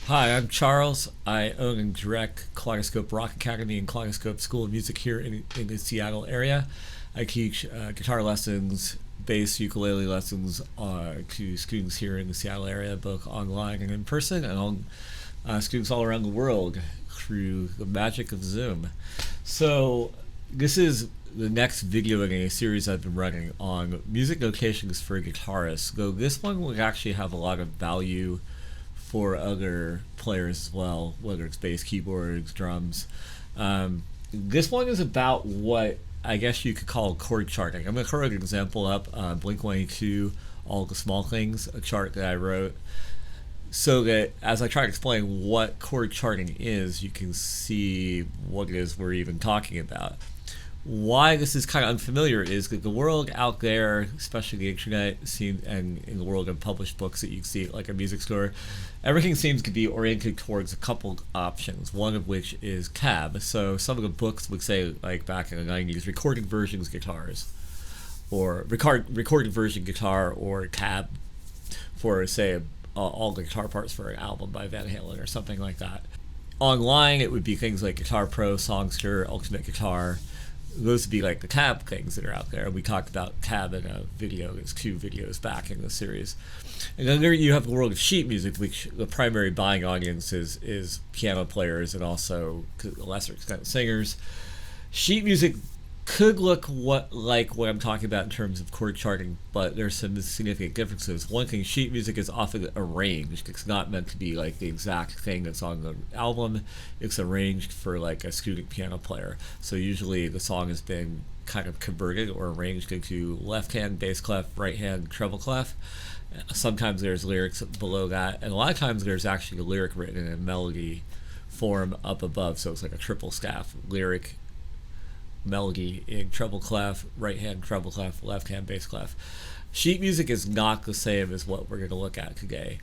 Hi, I'm Charles. I own and direct Kaleidoscope Rock Academy and Kaleidoscope School of Music here in the Seattle area. I teach guitar lessons, bass, ukulele lessons to students here in the Seattle area, both online and in person, and students all around the world through the magic of Zoom. So, this is the next video in a series I've been running on music notations for guitarists. Though this one would actually have a lot of value for other players as well, whether it's bass, keyboards, drums. This one is about what I guess you could call chord charting. I'm going to throw an example up, Blink-182, All the Small Things, a chart that I wrote, so that as I try to explain what chord charting is, you can see what it is we're even talking about. Why this is kind of unfamiliar is that the world out there, especially the internet, and in the world of published books that you see at like a music store, everything seems to be oriented towards a couple options, one of which is cab. So some of the books would say, like back in the 90s, recorded versions guitars, or recorded version guitar, or cab for, say, all the guitar parts for an album by Van Halen or something like that. Online, it would be things like Guitar Pro, Songster, Ultimate Guitar. Those would be like the cab things that are out there. We talked about cab in a video, there's 2 videos back in the series. And then there you have the world of sheet music, which the primary buying audience is piano players and also, to a lesser extent, singers. Sheet music could look like what I'm talking about in terms of chord charting, but there's some significant differences. One thing, sheet music is often arranged. It's not meant to be like the exact thing that's on the album. It's arranged for like a student piano player. So usually the song has been kind of converted or arranged into left hand bass clef, right hand treble clef. Sometimes there's lyrics below that, and a lot of times there's actually a lyric written in a melody form up above, so it's like a triple staff lyric, melody in treble clef, right hand treble clef, left hand bass clef. Sheet music is not the same as what we're going to look at today.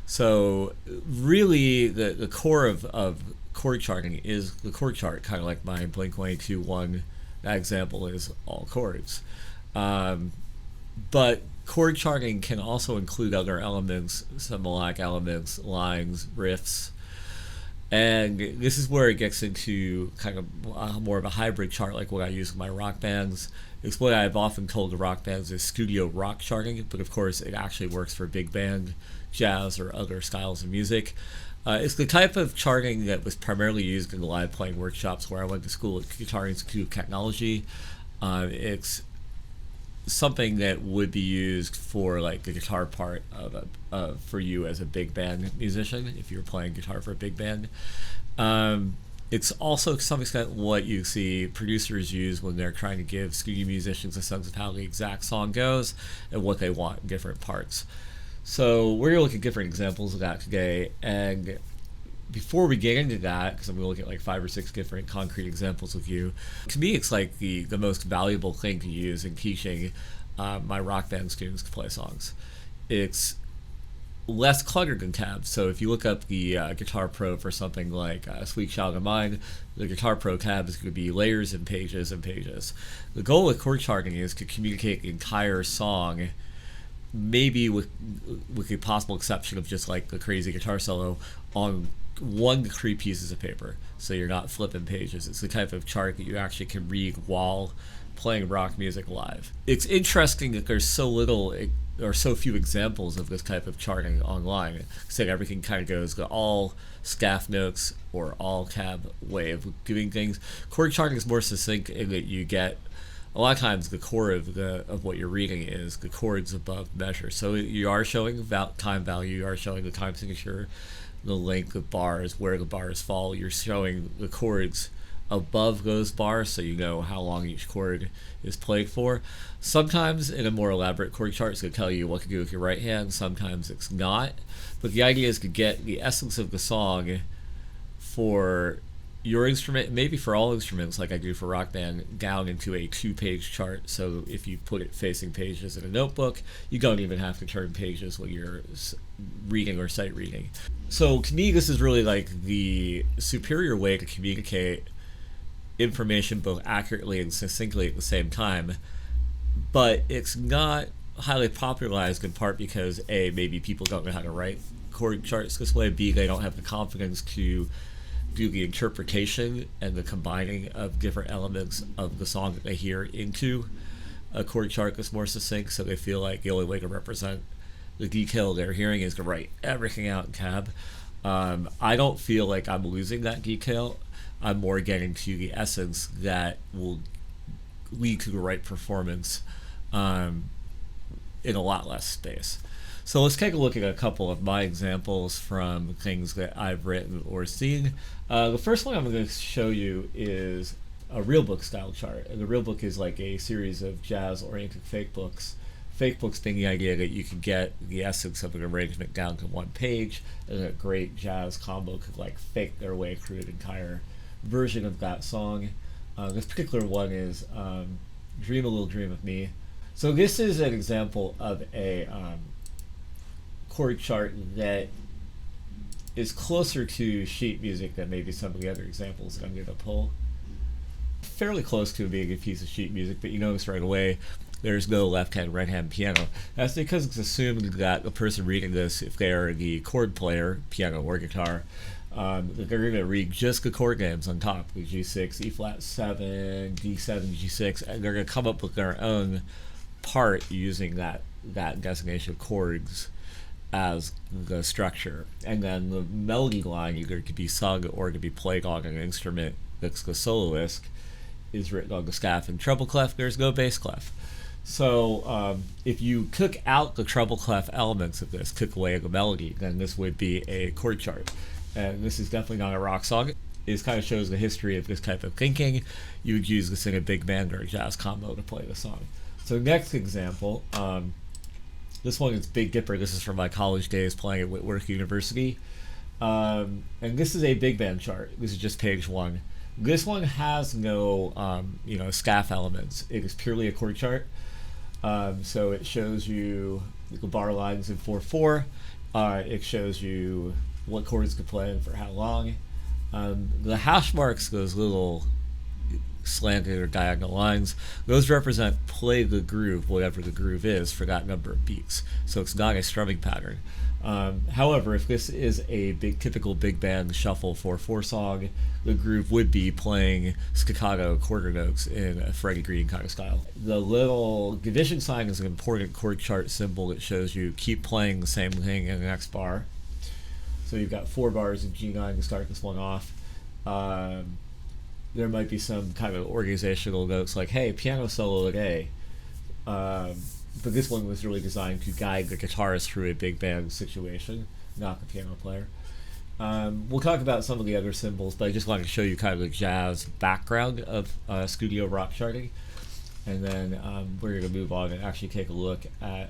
So really the core of chord charting is the chord chart, kind of like my Blink-182 one. That example is all chords. But chord charting can also include other elements, some melodic elements, lines, riffs. And this is where it gets into kind of more of a hybrid chart, like what I use in my rock bands. It's what I've often told the rock bands is studio rock charting, but of course it actually works for big band, jazz, or other styles of music. It's the type of charting that was primarily used in the live playing workshops where I went to school at Guitar Institute of Technology. It's something that would be used for like the guitar part of for you as a big band musician if you're playing guitar for a big band. It's also to some extent what you see producers use when they're trying to give studio musicians a sense of how the exact song goes and what they want in different parts. So we're going to look at different examples of that today, and before we get into that, because I'm going to look at like 5 or 6 different concrete examples with you, to me it's like the most valuable thing to use in teaching my rock band students to play songs. It's less cluttered than tabs. So if you look up the Guitar Pro for something like Sweet Child of Mine, the Guitar Pro tab is going to be layers and pages and pages. The goal with chord charting is to communicate the entire song, maybe with the possible exception of just like the crazy guitar solo, on 1 to 3 pieces of paper. So you're not flipping pages. It's the type of chart that you actually can read while playing rock music live. It's interesting that there's so little or so few examples of this type of charting online. So everything kind of goes to all staff notes or all cab way of doing things. Chord charting is more succinct in that you get, a lot of times the core of what you're reading is the chords above measure. So you are showing time value, you are showing the time signature, the length of bars, where the bars fall. You're showing the chords above those bars so you know how long each chord is played for. Sometimes in a more elaborate chord chart it's going to tell you what to do with your right hand, sometimes it's not. But the idea is to get the essence of the song for your instrument, maybe for all instruments like I do for rock band, down into a 2-page chart. So if you put it facing pages in a notebook, you don't even have to turn pages when you're reading or sight reading. So to me, this is really like the superior way to communicate information both accurately and succinctly at the same time, but it's not highly popularized in part because A, maybe people don't know how to write chord charts this way, B, they don't have the confidence to do the interpretation and the combining of different elements of the song that they hear into a chord chart that's more succinct, so they feel like the only way to represent the detail they're hearing is to write everything out in tab. I don't feel like I'm losing that detail. I'm more getting to the essence that will lead to the right performance in a lot less space. So let's take a look at a couple of my examples from things that I've written or seen. The first one I'm going to show you is a real book style chart. And the real book is like a series of jazz-oriented fake books. Fake books being the idea that you can get the essence of an arrangement down to one page, and a great jazz combo could like fake their way through an entire version of that song. This particular one is Dream a Little Dream of Me. So this is an example of a chord chart that is closer to sheet music than maybe some of the other examples that I'm going to pull. Fairly close to being a piece of sheet music, but you notice right away there's no left-hand, right-hand piano. That's because it's assumed that the person reading this, if they are the chord player, piano or guitar, they're going to read just the chord names on top, the G6, E flat 7, D7, G6, and they're going to come up with their own part using that designation of chords as the structure. And then the melody line either could be sung or could be played on an instrument that's the soloist is written on the staff. In treble clef, there's no bass clef. So if you took out the treble clef elements of this, took away the melody, then this would be a chord chart. And this is definitely not a rock song. It kind of shows the history of this type of thinking. You would use this in a big band or a jazz combo to play the song. So next example, this one is Big Dipper. This is from my college days playing at Whitworth University. And this is a big band chart. This is just page 1. This one has no scaff elements. It is purely a chord chart. So it shows you the bar lines in 4/4. It shows you what chords to play and for how long. The hash marks, those little slanted or diagonal lines, those represent play the groove, whatever the groove is, for that number of beats. So it's not a strumming pattern. However, if this is a typical big band shuffle 4/4 song, the groove would be playing staccato quarter notes in a Freddie Green kind of style. The little division sign is an important chord chart symbol that shows you keep playing the same thing in the next bar. So you've got 4 bars of G9 to start this one off. There might be some kind of organizational notes like, hey, piano solo at A. But this one was really designed to guide the guitarist through a big band situation, not the piano player. We'll talk about some of the other symbols, but I just wanted to show you kind of the jazz background of studio rock charting. And then we're going to move on and actually take a look at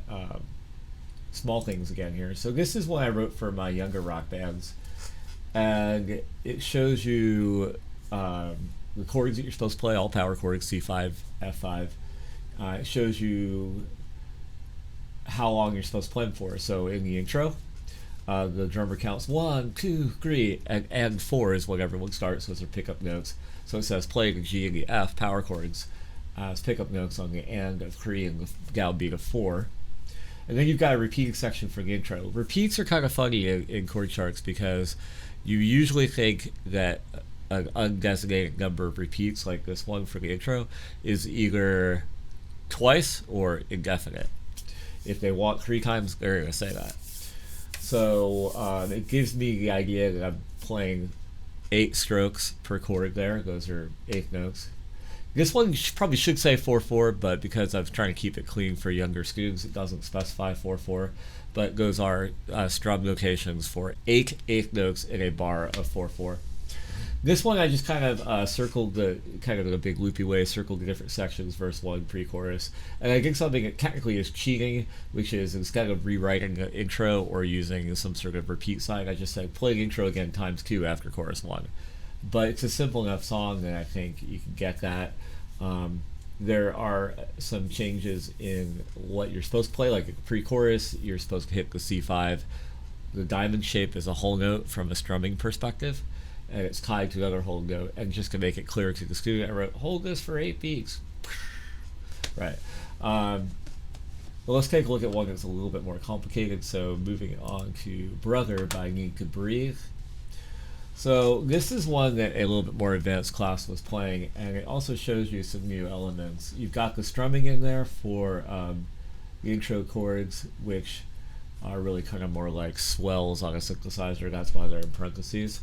small things again here. So this is one I wrote for my younger rock bands. And it shows you the chords that you're supposed to play, all power chords, C5, F5. It shows you how long you're supposed to play them for. So in the intro, the drummer counts 1, 2, 3, and 4 is what everyone starts. Those are pickup notes. So it says play the G and the F power chords as pickup notes on the and of 3 and the downbeat of 4. And then you've got a repeating section for the intro. Repeats are kind of funny in chord charts because you usually think that an undesignated number of repeats, like this one for the intro, is either twice or indefinite. If they want 3 times, they're going to say that. So it gives me the idea that I'm playing 8 strokes per chord there. Those are 8 notes. This one probably should say 4/4, but because I'm trying to keep it clean for younger students, it doesn't specify 4/4. But those are strum notations for 8 notes in a bar of 4/4. This one I just kind of circled the in a big loopy way, circled the different sections, verse 1, pre-chorus. And I did something that technically is cheating, which is instead of rewriting the intro or using some sort of repeat sign, I just said play the intro again ×2 after chorus 1. But it's a simple enough song that I think you can get that. There are some changes in what you're supposed to play, like pre-chorus, you're supposed to hit the C5. The diamond shape is a whole note from a strumming perspective, and it's tied to the other whole note. And just to make it clear to the student, I wrote, hold this for 8 beats. Right. Well, let's take a look at one that's a little bit more complicated. So moving on to Brother by Need to Breathe. So this is one that a little bit more advanced class was playing, and it also shows you some new elements. You've got the strumming in there for the intro chords, which are really kind of more like swells on a synthesizer. That's why they're in parentheses.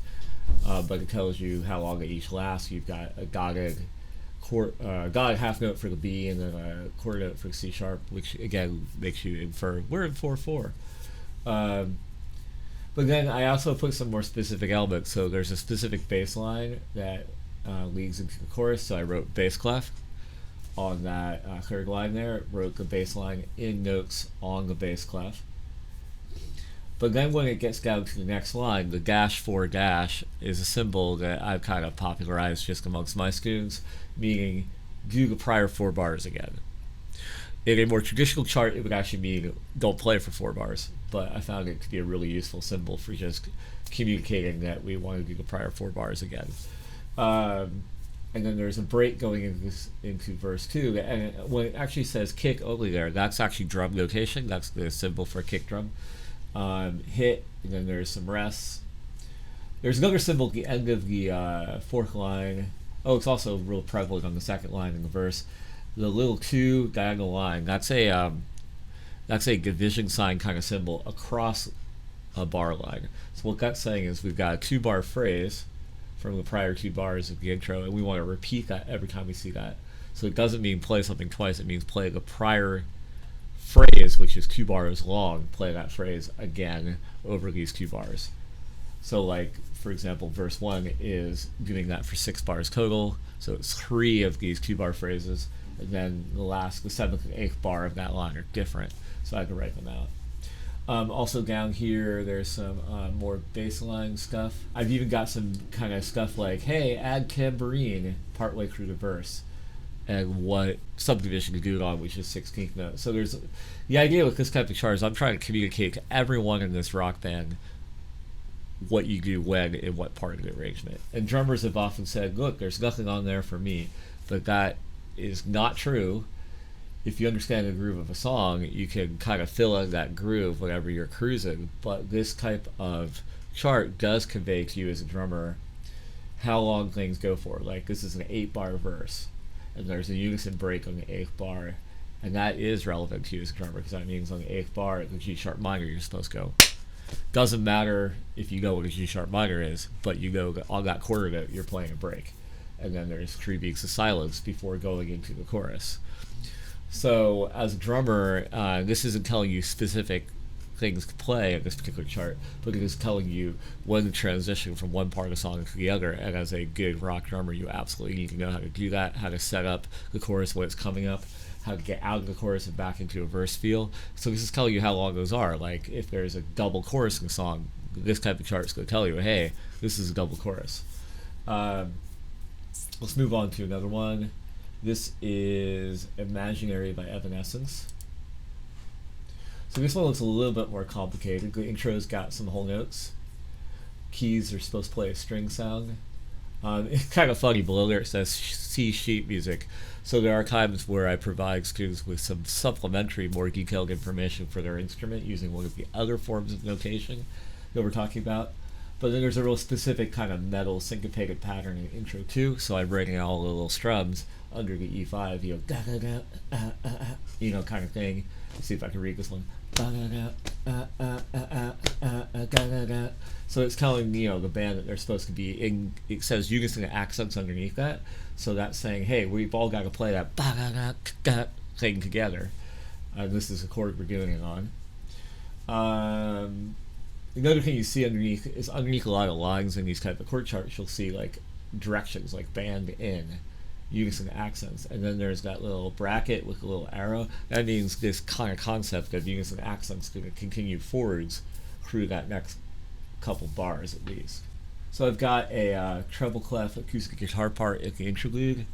But it tells you how long they each last. You've got a dotted half note for the B and then a quarter note for C sharp, which again makes you infer we're in 4/4. But then I also put some more specific elements. So there's a specific bass line that leads into the chorus. So I wrote bass clef on that third line there. Wrote the bass line in notes on the bass clef. But then when it gets down to the next line, the -4- is a symbol that I've kind of popularized just amongst my students, meaning do the prior 4 bars again. In a more traditional chart, it would actually mean don't play for 4 bars, but I found it to be a really useful symbol for just communicating that we want to do the prior 4 bars again. And then there's a break going into verse 2, and when it actually says kick only there, that's actually drum notation. That's the symbol for kick drum. Hit, and then there's some rests. There's another symbol at the end of the 4th line. Oh, it's also real prevalent on the 2nd line in the verse. The little 2 diagonal line. That's a division sign kind of symbol across a bar line. So what that's saying is we've got a 2-bar phrase from the prior 2 bars of the intro, and we want to repeat that every time we see that. So it doesn't mean play something twice. It means play the prior phrase, which is 2 bars long, play that phrase again over these 2 bars. So like, for example, verse 1 is doing that for 6 bars total, so it's 3 of these 2-bar phrases, and then the 7th and 8th bar of that line are different, so I can write them out. Also down here, there's some more baseline stuff. I've even got some kind of stuff like, hey, add tambourine partway through the verse, and what subdivision to do it on, which is 16th note. So there's the idea with this type of chart is I'm trying to communicate to everyone in this rock band what you do when in what part of the arrangement. And drummers have often said, look, there's nothing on there for me, but that is not true. If you understand the groove of a song, you can kind of fill in that groove whenever you're cruising, but this type of chart does convey to you as a drummer how long things go for. Like, this is an 8-bar verse, and there's a unison break on the 8th bar, and that is relevant to you as a drummer, because that means on the 8th bar, the G sharp minor, you're supposed to go. Doesn't matter if you know what a G sharp minor is, but you know that on that quarter note, you're playing a break. And then there's 3 beats of silence before going into the chorus. So as a drummer, this isn't telling you specific things to play in this particular chart, but it is telling you when to transition from one part of the song to the other, and as a good rock drummer, you absolutely need to know how to do that, how to set up the chorus when it's coming up, how to get out of the chorus and back into a verse feel. So this is telling you how long those are. Like, if there's a double chorus in a song, this type of chart is going to tell you, hey, this is a double chorus. Let's move on to another one. This is Imaginary by Evanescence. So this one looks a little bit more complicated. The intro's got some whole notes. Keys are supposed to play a string sound. It's kind of funny, below there it says C sheet music. So there are times where I provide students with some supplementary, more detailed information for their instrument using one of the other forms of notation that we're talking about. But then there's a real specific kind of metal syncopated pattern in intro too, so I'm breaking all the little strums under the E5, kind of thing. Let's see if I can read this one. So it's telling the band that they're supposed to be in. It says unison accents underneath that, so that's saying, hey, we've all got to play that thing together. This is the chord we're doing it on. Another thing you see underneath is underneath a lot of lines in these type of chord charts, you'll see like directions, like band in, unison accents, and then there's that little bracket with a little arrow. That means this kind of concept of unison accents going to continue forwards through that next couple bars at least. So I've got a treble clef acoustic guitar part at the interlude.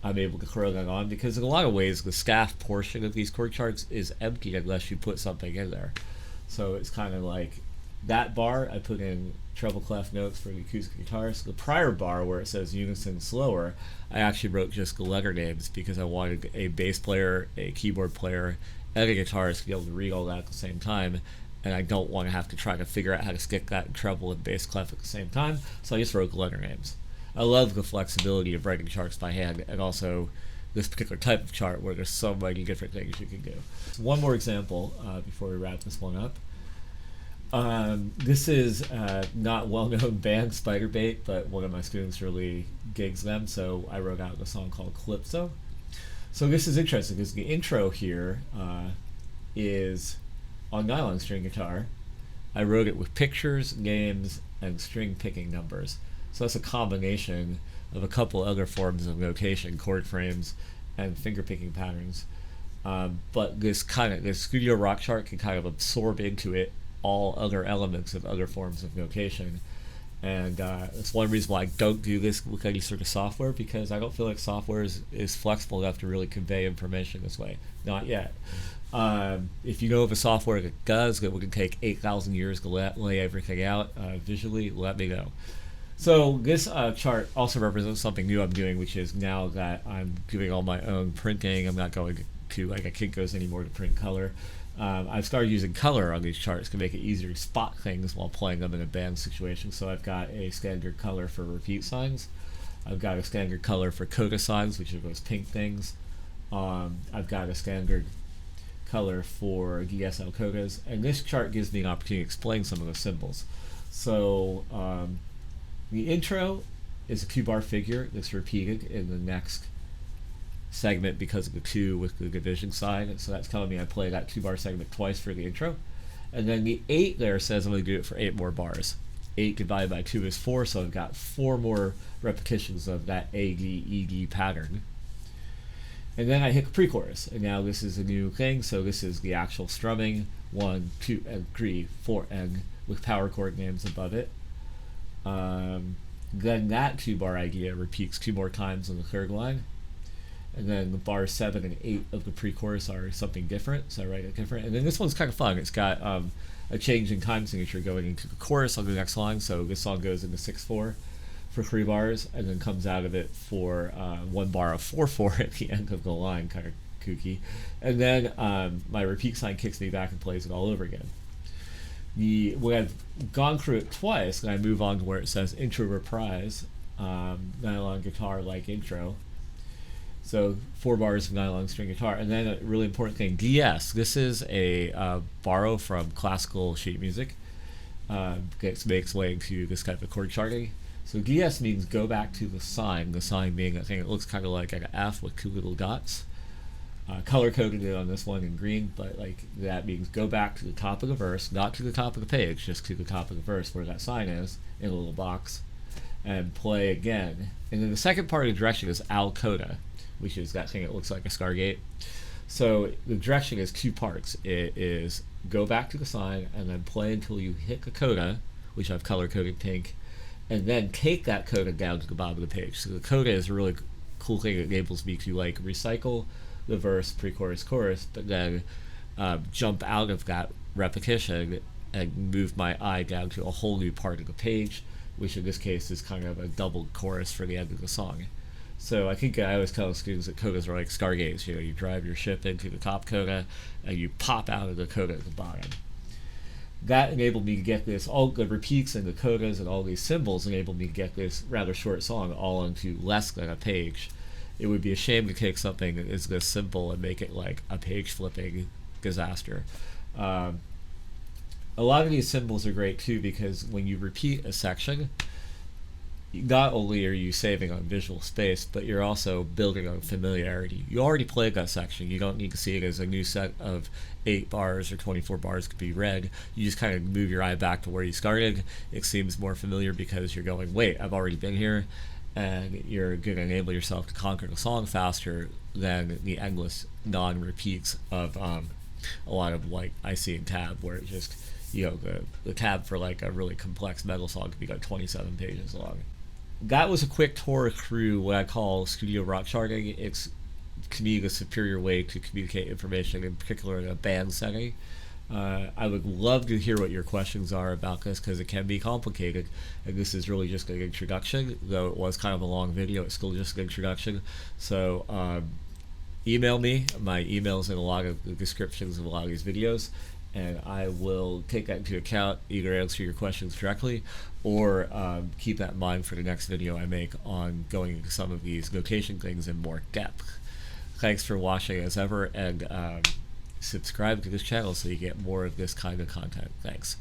I'm able to throw that on because in a lot of ways the staff portion of these chord charts is empty unless you put something in there. So it's kind of like that bar, I put in treble clef notes for the acoustic guitar. So the prior bar where it says unison slower, I actually wrote just the letter names because I wanted a bass player, a keyboard player, and a guitarist to be able to read all that at the same time, and I don't want to have to try to figure out how to stick that in treble and bass clef at the same time, so I just wrote letter names. I love the flexibility of writing charts by hand, and also this particular type of chart where there's so many different things you can do. One more example before we wrap this one up. This is not well-known band, Spiderbait, but one of my students really gigs them, so I wrote out a song called Calypso. So this is interesting because the intro here is on nylon string guitar. I wrote it with pictures, names, and string picking numbers. So that's a combination of a couple other forms of notation, chord frames, and finger picking patterns. But this studio rock chart can kind of absorb into it all other elements of other forms of notation. And that's one reason why I don't do this with any sort of software, because I don't feel like software is flexible enough to really convey information this way. Not yet. If you know of a software that does, that would take 8,000 years to lay everything out visually, let me know. So this chart also represents something new I'm doing, which is now that I'm doing all my own printing, I'm not going to like a Kinko's anymore to print color. I've started using color on these charts to make it easier to spot things while playing them in a band situation. So I've got a standard color for repeat signs. I've got a standard color for coda signs, which are those pink things. I've got a standard color for DSL codas. And this chart gives me an opportunity to explain some of the symbols. So the intro is a 2-bar figure that's repeated in the next segment because of the 2 with the division sign, and so that's telling me I play that 2-bar segment twice for the intro. And then the 8 there says I'm going to do it for 8 more bars. 8 divided by 2 is 4, so I've got 4 more repetitions of that A, D, E, D pattern. And then I hit the pre-chorus, and now this is a new thing, so this is the actual strumming, 1, 2, and 3, 4, and with power chord names above it. Then that 2-bar idea repeats 2 more times on the third line. And then the bars 7 and 8 of the pre-chorus are something different, so I write it different. And then this one's kind of fun. It's got a change in time signature going into the chorus on the next line, so this song goes into 6/4 for 3 bars, and then comes out of it for 1 bar of 4/4 at the end of the line, kind of kooky. And then my repeat sign kicks me back and plays it all over again. When I've gone through it twice, and I move on to where it says intro reprise, nylon guitar like intro. So 4 bars of nylon string guitar. And then a really important thing, DS. This is a borrow from classical sheet music. It makes way into this type of chord charting. So DS means go back to the sign being a thing that looks kind of like an F with 2 little dots. Color coded it on this one in green, but like that means go back to the top of the verse, not to the top of the page, just to the top of the verse where that sign is in a little box, and play again. And then the second part of the direction is al coda, which is that thing that looks like a Stargate. So the direction is 2 parts. It is go back to the sign and then play until you hit the coda, which I've color coded pink, and then take that coda down to the bottom of the page. So the coda is a really cool thing that enables me to like recycle the verse, pre-chorus, chorus, but then jump out of that repetition and move my eye down to a whole new part of the page, which in this case is kind of a double chorus for the end of the song. So I think I always tell students that codas are like stargates. You know, you drive your ship into the top coda and you pop out of the coda at the bottom. That enabled me to get this, all the repeats and the codas and all these symbols enabled me to get this rather short song all into less than a page. It would be a shame to take something that is this simple and make it like a page flipping disaster. A lot of these symbols are great too, because when you repeat a section, not only are you saving on visual space, but you're also building on familiarity. You already played that section. You don't need to see it as a new set of 8 bars or 24 bars could be read. You just kind of move your eye back to where you started. It seems more familiar because you're going, wait, I've already been here. And you're going to enable yourself to conquer the song faster than the endless non-repeats of a lot of like I see in tab, where it just, you know, the tab for like a really complex metal song could be like 27 pages long. That was a quick tour through what I call studio rock charting. It's, to me, the superior way to communicate information, in particular in a band setting. I would love to hear what your questions are about this, because it can be complicated, and this is really just an introduction. Though it was kind of a long video, it's still just an introduction. So email me. My email is in a lot of the descriptions of a lot of these videos, and I will take that into account, either answer your questions directly or keep that in mind for the next video I make on going into some of these notation things in more depth. Thanks for watching as ever, and subscribe to this channel so you get more of this kind of content. Thanks.